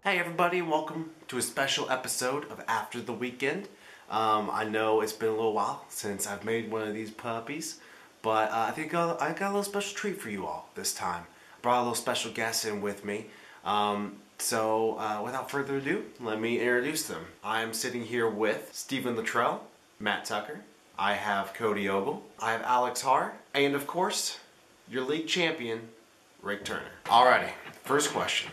Hey everybody, welcome to a special episode of After the Weekend. I know it's been a little while since I've made one of these puppies, but I think I got a little special treat for you all this time. I brought a little special guest in with me. So without further ado, let me introduce them. I am sitting here with Stephen Luttrell, Matt Tucker, I have Cody Ogle, I have Alex Haar, and of course, your league champion, Rick Turner. Alrighty, first question.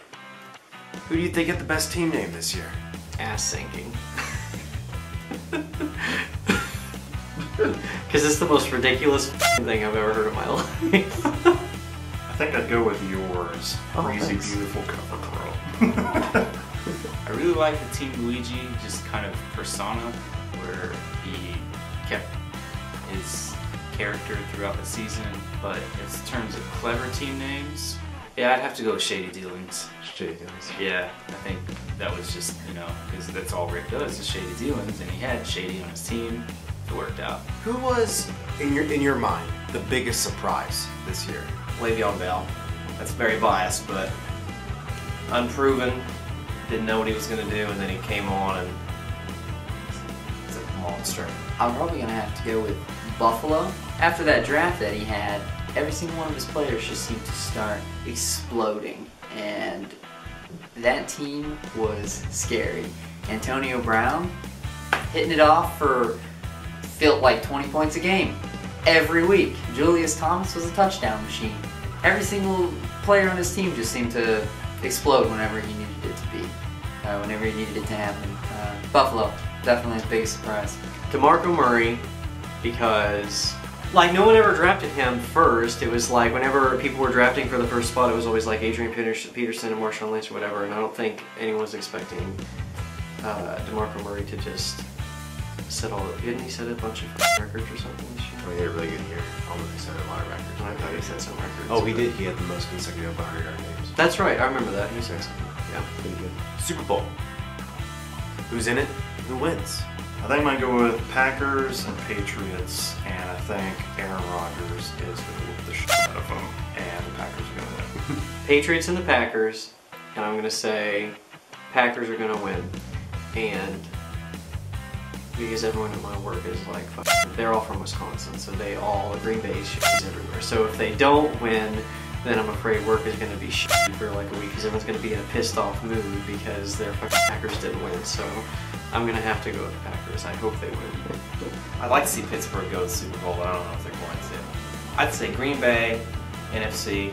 Who do you think had the best team name this year? Ass sinking. Because it's the most ridiculous thing I've ever heard in my life. I think I'd go with yours. Crazy Beautiful Cover Girl. I really like the Team Luigi just kind of persona where he kept his character throughout the season, but in terms of clever team names, yeah, I'd have to go with Shady Dealings. Shady Dealings. Yeah, I think that was just, because that's all Rick does is Shady Dealings, and he had Shady on his team. It worked out. Who was, in your mind, the biggest surprise this year? Le'Veon Bell. That's very biased, but unproven. Didn't know what he was going to do, and then he came on and he's a monster. I'm probably going to have to go with Buffalo. After that draft that he had, every single one of his players just seemed to start exploding, and that team was scary. Antonio Brown hitting it off for felt like 20 points a game every week. Julius Thomas was a touchdown machine. Every single player on his team just seemed to explode whenever he needed it to be, whenever he needed it to happen. Buffalo, definitely his biggest surprise. DeMarco Murray, because like no one ever drafted him first. It was like whenever people were drafting for the first spot, it was always like Adrian Peterson and Marshawn Lynch or whatever, and I don't think anyone was expecting DeMarco Murray to just set all the, didn't he set a bunch of records or something this year? I mean, he had a really good year. Almost he set a lot of records. I thought he set some records. Oh, he did. He had the most consecutive 100-yard games. That's right, I remember that. He said something. Yeah, Pretty good. Super Bowl. Who's in it? Who wins? I think I might go with Packers and Patriots, and I think Aaron Rodgers is going to whoop the shit out of them, and the Packers are going to win. Patriots and the Packers, and I'm going to say Packers are going to win. And because everyone at my work is like, they're all from Wisconsin, so they all, Green Bay shit is everywhere. So if they don't win, then I'm afraid work is going to be shit for like a week, because everyone's going to be in a pissed off mood because their Packers didn't win. So I'm going to have to go with the Packers. I hope they win. I'd like to see Pittsburgh go to the Super Bowl, but I don't know if they're going to. I'd say Green Bay, NFC,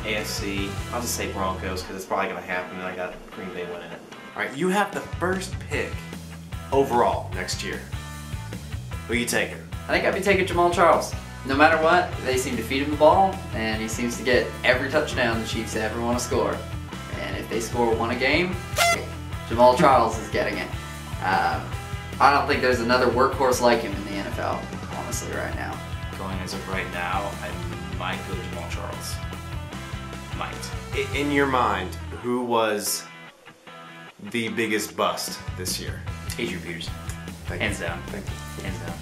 AFC. I'll just say Broncos because it's probably going to happen, and I got Green Bay winning it. All right, you have the first pick overall next year. Who are you taking? I think I'd be taking Jamal Charles. No matter what, they seem to feed him the ball, and he seems to get every touchdown the Chiefs ever want to score. And if they score one a game, Jamal Charles is getting it. I don't think there's another workhorse like him in the NFL, honestly, right now. Going as of right now, I might go Jamal Charles. Might. In your mind, who was the biggest bust this year? Adrian Peterson. Thank Hands you. down. Thank you. Hands down.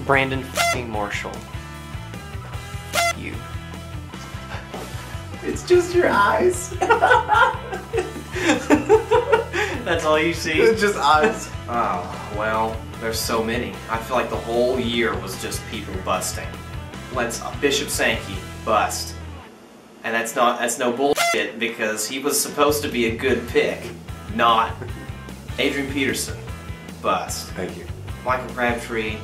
Brandon f***ing Marshall. You. It's just your eyes. That's all you see? It's just eyes. Oh, well, there's so many. I feel like the whole year was just people busting. Let's Bishop Sankey bust. And that's no bullshit, because he was supposed to be a good pick, not Adrian Peterson. Bust. Thank you. Michael Crabtree.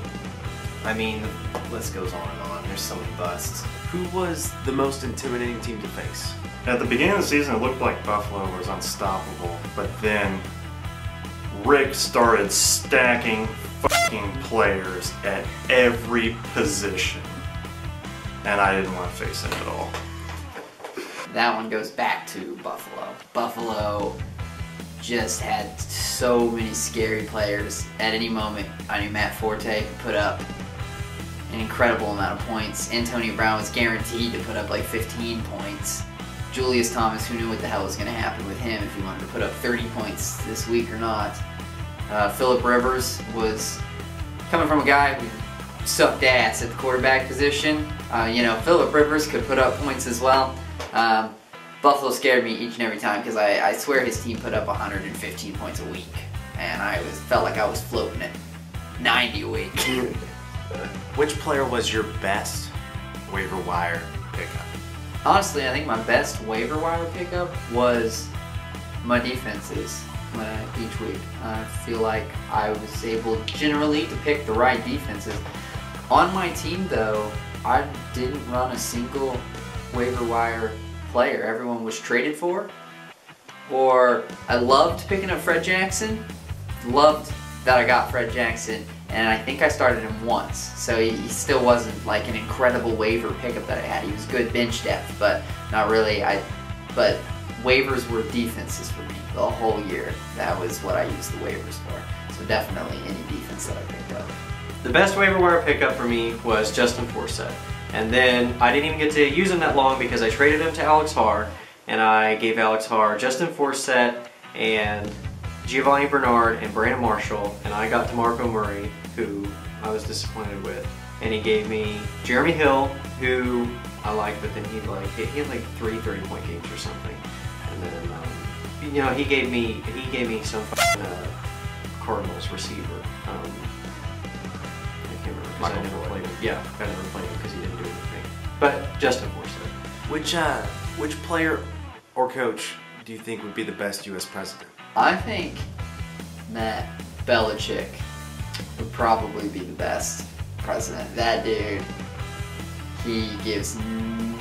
I mean, the list goes on and on. There's so many busts. Who was the most intimidating team to face? At the beginning of the season, it looked like Buffalo was unstoppable, but then Rick started stacking fucking players at every position, and I didn't want to face him at all. That one goes back to Buffalo. Buffalo just had so many scary players. At any moment, I knew Matt Forte could put up an incredible amount of points. Antonio Brown was guaranteed to put up like 15 points. Julius Thomas, who knew what the hell was going to happen with him, if he wanted to put up 30 points this week or not. Phillip Rivers was coming from a guy who sucked ass at the quarterback position. Phillip Rivers could put up points as well. Buffalo scared me each and every time because I swear his team put up 115 points a week, and felt like I was floating at 90 a week. Which player was your best waiver wire pickup? Honestly, I think my best waiver wire pickup was my defenses each week. I feel like I was able generally to pick the right defenses. On my team, though, I didn't run a single waiver wire player. Everyone was traded for. Or I loved picking up Fred Jackson. Loved that I got Fred Jackson, and I think I started him once. So he still wasn't like an incredible waiver pickup that I had. He was good bench depth, but not really. But waivers were defenses for me the whole year. That was what I used the waivers for. So definitely any defense that I picked up. The best waiver wire pickup for me was Justin Forsett. And then I didn't even get to use him that long because I traded him to Alex Harr, and I gave Alex Harr Justin Forsett and Giovanni Bernard and Brandon Marshall, and I got DeMarco Murray, who I was disappointed with. And he gave me Jeremy Hill, who I liked, but then he had like 3 30-point games or something. And then you know, he gave me some Cardinals receiver. I can't remember because I never played him. Yeah, I never played him because he didn't do anything. But Justin Forsett. Which player or coach do you think would be the best U.S. president? I think that Belichick would probably be the best president. That dude, he gives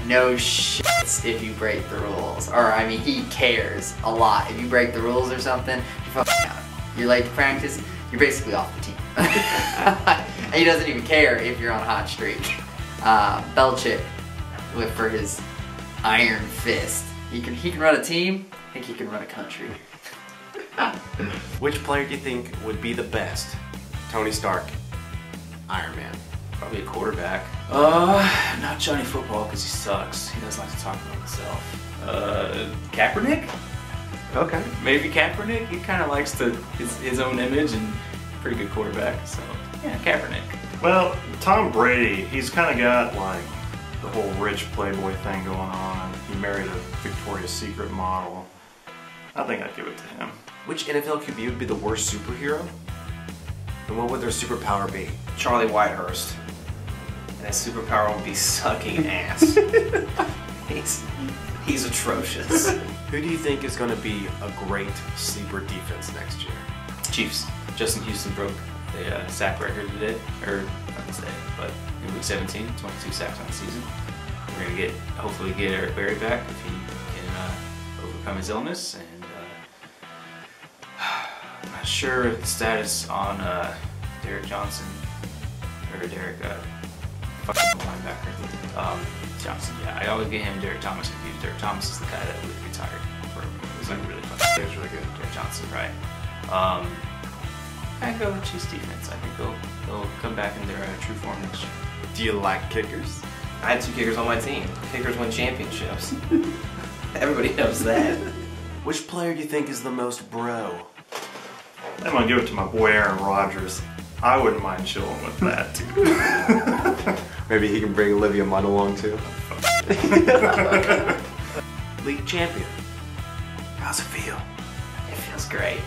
no shits if you break the rules. Or, I mean, he cares a lot. If you break the rules or something, you're fucking out. You're late to practice, you're basically off the team. And he doesn't even care if you're on a hot streak. Belichick, for his iron fist, he can run a team. I think he can run a country. Which player do you think would be the best? Tony Stark, Iron Man. Probably a quarterback. Not Johnny Football because he sucks. He doesn't like to talk about himself. Kaepernick? Okay. Maybe Kaepernick. He kind of likes his own image and pretty good quarterback. So yeah, Kaepernick. Well, Tom Brady, he's kind of got like the whole rich playboy thing going on. He married a Victoria's Secret model. I think I'd give it to him. Which NFL QB would be the worst superhero? And what would their superpower be? Charlie Whitehurst. And his superpower would be sucking ass. He's atrocious. Who do you think is going to be a great sleeper defense next year? Chiefs. Justin Houston broke the sack record today, or not today, but in week 17, 22 sacks on the season. We're going to hopefully get Eric Berry back if he can overcome his illness, and I'm not sure of the status on Derek Johnson, or Derek, linebacker. Johnson, yeah, I always get him and Derek Thomas confused. Derek Thomas is the guy that was retired for it was like really fun. It was really good. Derek Johnson, right? I go with Chiefs defense. I think they'll come back in their true form next year. Do you like kickers? I had 2 kickers on my team. Kickers win championships. Everybody knows that. Which player do you think is the most bro? I'm gonna give it to my boy Aaron Rodgers. I wouldn't mind chilling with that too. Maybe he can bring Olivia Munn along too. League champion. How's it feel? It feels great.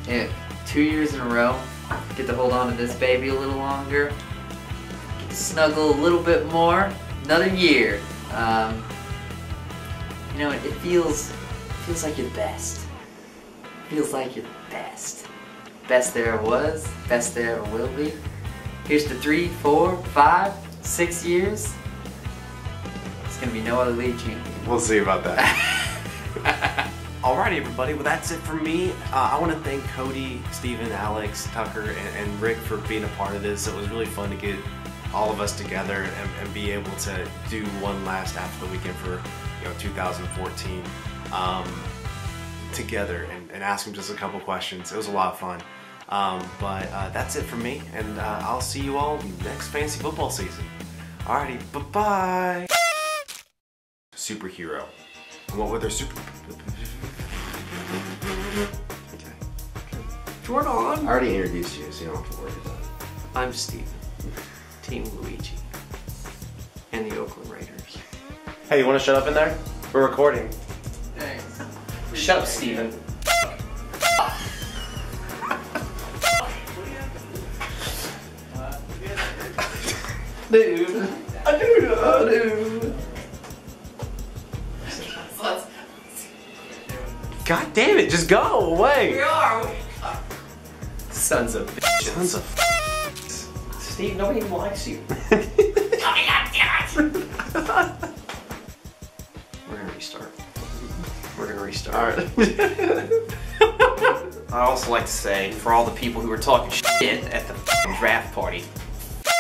Yeah, 2 years in a row, get to hold on to this baby a little longer, get to snuggle a little bit more, another year. You know, it feels like your best. Feels like your best. Best there ever was, best there ever will be. Here's to 3, 4, 5, 6 years. It's gonna be no other league champion. We'll see about that. Alrighty, everybody. Well, that's it for me. I want to thank Cody, Steven, Alex, Tucker, and Rick for being a part of this. It was really fun to get all of us together and be able to do one last after the weekend for 2014 together and ask them just a couple questions. It was a lot of fun. But that's it for me, and I'll see you all next fantasy football season. Alrighty, bye-bye. Superhero. And what were their super... Jordan! I already introduced you, so you don't have to worry about it. I'm Steven. Team Luigi. And the Oakland Raiders. Hey, you want to shut up in there? We're recording. Thanks. Shut up, Steven. Dude. Dude. God damn it, just go away. Sons of bitches. Sons of Steve, nobody even likes you. We're gonna restart. We're gonna restart. Alright. I'd also like to say, for all the people who were talking shit at the f***ing draft party,